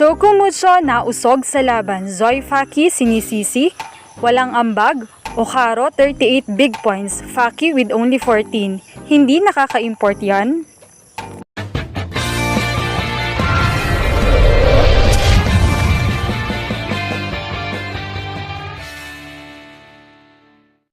Choco Mucho na usog sa laban, Zoe Faki sinisisi, walang ambag, Okaro 38 big points, Faki with only 14. Hindi nakaka-import yan?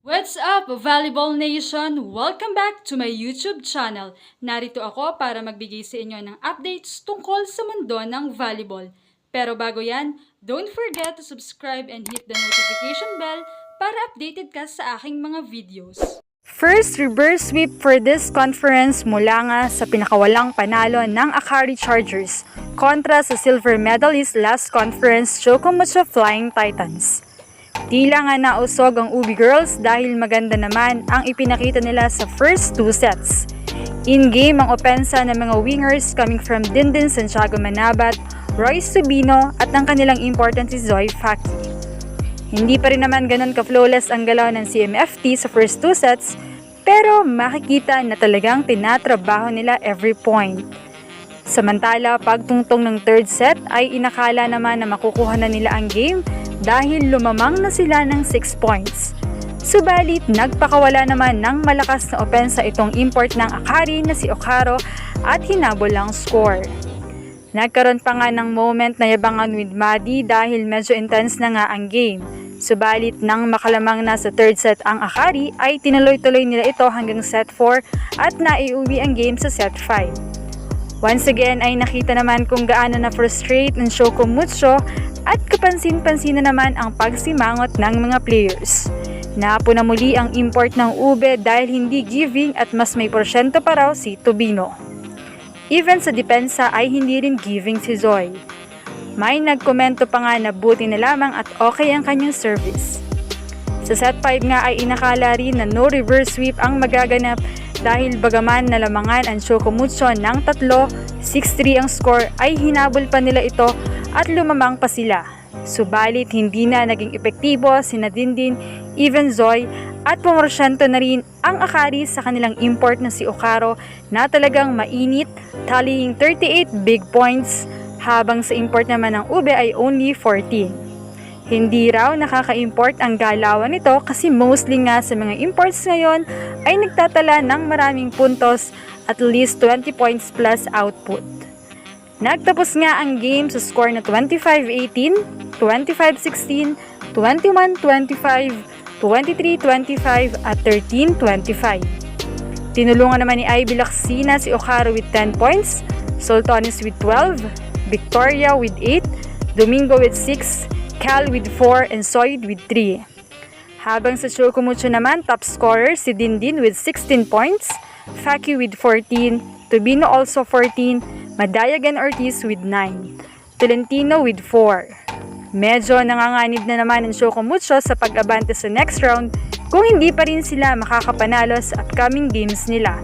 What's up, Volleyball Nation? Welcome back to my YouTube channel. Narito ako para magbigay sa inyo ng updates tungkol sa mundo ng volleyball. Pero bago yan, don't forget to subscribe and hit the notification bell para updated ka sa aking mga videos. First reverse sweep for this conference mula nga sa pinakawalang panalo ng Akari Chargers kontra sa silver medalist last conference Choco Mucho Flying Titans. Tila nga nausog ang Ubi Girls dahil maganda naman ang ipinakita nila sa first two sets. In-game ang opensa ng mga wingers coming from Dindin Santiago Manabat, Royce Subino at ang kanilang important si Zoe Faki. Hindi pa rin naman ganun ka-flawless ang galaw ng CMFT sa first two sets, pero makikita na talagang tinatrabaho nila every point. Samantala, pagtungtong ng third set ay inakala naman na makukuha na nila ang game dahil lumamang na sila ng 6 points. Subalit, nagpakawala naman ng malakas na opensa itong import ng Akari na si Okaro at hinabol ang score. Nagkaroon pa nga ng moment na yabangan with Madi dahil medyo intense na nga ang game. Subalit, nang makalamang na sa third set ang Akari ay tinuloy-tuloy nila ito hanggang set 4 at naiuwi ang game sa set 5. Once again ay nakita naman kung gaano na frustrate ng Choco Mucho at kapansin-pansin na naman ang pagsimangot ng mga players. Napo na muli ang import ng Ube dahil hindi giving at mas may porsyento pa raw si Tubino. Even sa depensa ay hindi rin giving si Zoe. May nagkomento pa nga na buti na lamang at okay ang kanyang service. Sa set 5 nga ay inakala rin na no reverse sweep ang magaganap dahil bagaman nalamangan ang Choco Mucho ng 3, 6-3 ang score ay hinabol pa nila ito at lumamang pa sila. Subalit hindi na naging epektibo sina Dindin, even Zoe at pumorsyento na rin ang Akari sa kanilang import na si Okaro na talagang mainit, tallying 38 big points habang sa import naman ng Ube ay only 14. Hindi raw nakaka-import ang galawan nito kasi mostly nga sa mga imports ngayon ay nagtatala ng maraming puntos at least 20 points plus output. Nagtapos nga ang game sa score na 25-18, 25-16, 21-25, 23-25 at 13-25. Tinulungan naman ni Ivy Lacsina si Okaro with 10 points, Sultanis with 12, Victoria with 8, Domingo with 6, Cal with 4 and Soyd with 3. Habang sa Choco Mucho naman, top scorer si Dindin with 16 points, Faki with 14, Tubino also 14, Madayagan Ortiz with 9, Tolentino with 4. Medyo nanganganib na naman ang Choco Mucho sa pag-abante sa next round kung hindi pa rin sila makakapanalo sa upcoming games nila.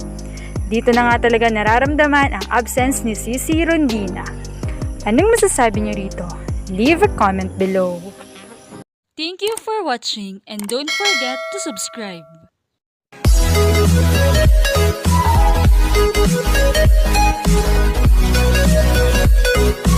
Dito na nga talaga nararamdaman ang absence ni Cici Rondina. Anong masasabi niyo rito? Leave a comment below. Thank you for watching and don't forget to subscribe. We'll be right back.